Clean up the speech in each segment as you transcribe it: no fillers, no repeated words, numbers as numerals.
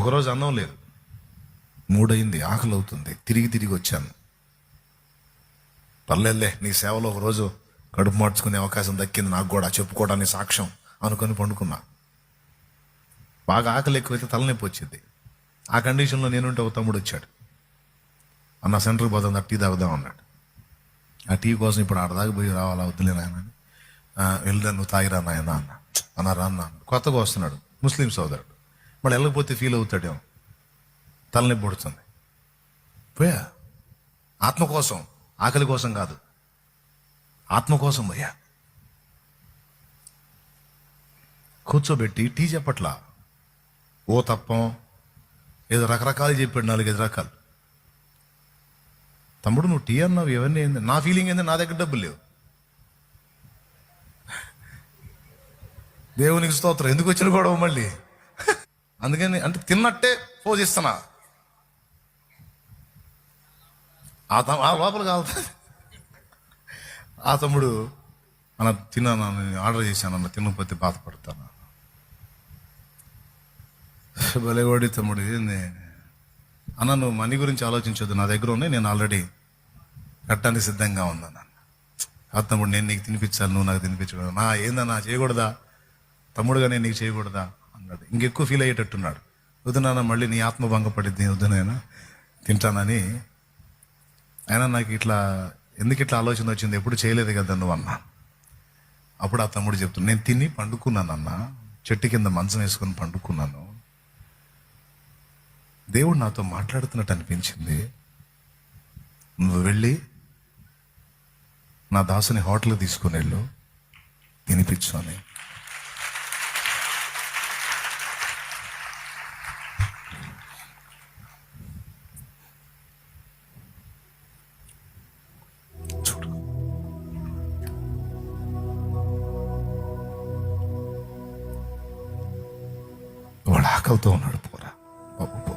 ఒకరోజు అన్నం లేదు, 3 అయింది, ఆకలి అవుతుంది, తిరిగి వచ్చాను. పర్లేదులే, నీ సేవలో ఒకరోజు కడుపు మార్చుకునే అవకాశం దక్కింది, నాకు కూడా చెప్పుకోవడానికి సాక్ష్యం అనుకొని పండుకున్నా. బాగా ఆకలి ఎక్కువైతే తలనొప్పి వచ్చింది. ఆ కండిషన్లో నేనుంటే ఒక తమ్ముడు వచ్చాడు. అన్న సెంటర్కి పోదాం, టీ తాగుదాం అన్నాడు. ఆ టీ కోసం ఇప్పుడు ఆడదాకా పోయి రావాలా, వద్దులే నాయన అని, వెళ్దా నువ్వు తాగిరా నాయన అన్నారా అన్న. కొత్తగా వస్తున్నాడు, ముస్లిం సోదరుడు, మళ్ళీ వెళ్ళకపోతే ఫీల్ అవుతాడేమో, తలనొప్పి పడుతుంది. పోయా, ఆత్మ కోసం, ఆకలి కోసం కాదు, ఆత్మ కోసం పోయా. కూర్చోబెట్టి టీ చెప్పట్లా, ఓ తప్పం ఏదో రకరకాలు చెప్పాడు, 4-5 రకాలు. తమ్ముడు నువ్వు టీ అన్నావు, ఇవన్నీ ఏంది? నా ఫీలింగ్ ఏంది, నా దగ్గర డబ్బులు లేవు. దేవునికి స్తోత్రం, ఎందుకు వచ్చిన గొడవ మళ్ళీ? అందుకని అంటే తిన్నట్టే పోజిస్తున్నా, ఆ లోపల కావాలి. ఆ తమ్ముడు అన్న తిన్నాను, ఆర్డర్ చేశాను అన్న, తినకపోతే బాధపడతాను. భలేవాడి తమ్ముడు, ఏంది అన్న, నువ్వు మనీ గురించి ఆలోచించొద్దు, నా దగ్గర ఉన్నాయి, నేను ఆల్రెడీ కట్టడానికి సిద్ధంగా ఉన్నాను అన్న. ఆ తమ్ముడు, నేను నీకు తినిపించాలి, నువ్వు నాకు తినిపించకూడదు. ఏందన్నా చేయకూడదా తమ్ముడుగా, నేను నీకు చేయకూడదా అన్నాడు. ఇంకెక్కువ ఫీల్ అయ్యేటట్టున్నాడు. వద్దునాన్న, మళ్ళీ నీ ఆత్మ భంగపడిద్ది, వద్దునైనా తింటానని. అయినా నాకు ఎందుకు ఇట్లా ఆలోచన వచ్చింది, ఎప్పుడు చేయలేదు కదా నువ్వు అన్నా. అప్పుడు ఆ తమ్ముడు చెప్తున్నాను, నేను తిని పండుకున్నానన్న, చెట్టు కింద మంచం వేసుకొని పండుకున్నాను. దేవుడు నాతో మాట్లాడుతున్నట్టు అనిపించింది. నువ్వు వెళ్ళి నా దాసుని హోటల్కి తీసుకుని వెళ్ళు, తినిపించు అని. చూడు, వాడు ఆకలితో ఉన్నాడు, పోరా బాబు పో.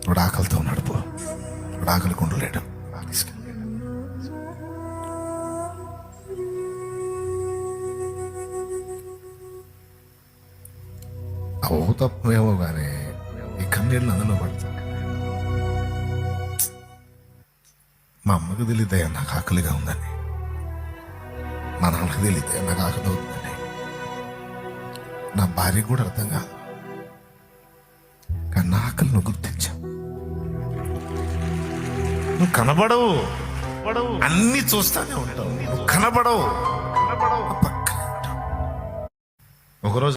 వాడు ఆకలితో ఉన్నాడు, పో. వాడు ఆకలి కొండలేడు, ఓ తప్పేమో కానీ ఈ కన్నీళ్ళు అందులో పడతాను. మా అమ్మకు తెలియదయ్యా నాకు ఆకలిగా ఉందని, మా నాన్నకు తెలియదయ్యా నాకు ఆకలి అవుతుందని, నా భార్యకు కూడా అర్థం కాదు. కానీ నా ఆకలి నువ్వు గుర్తించావు. నువ్వు కనబడవు, అన్ని చూస్తానే ఉంటావు, నువ్వు కనబడవు, పక్కనే ఉంటావు. ఒకరోజు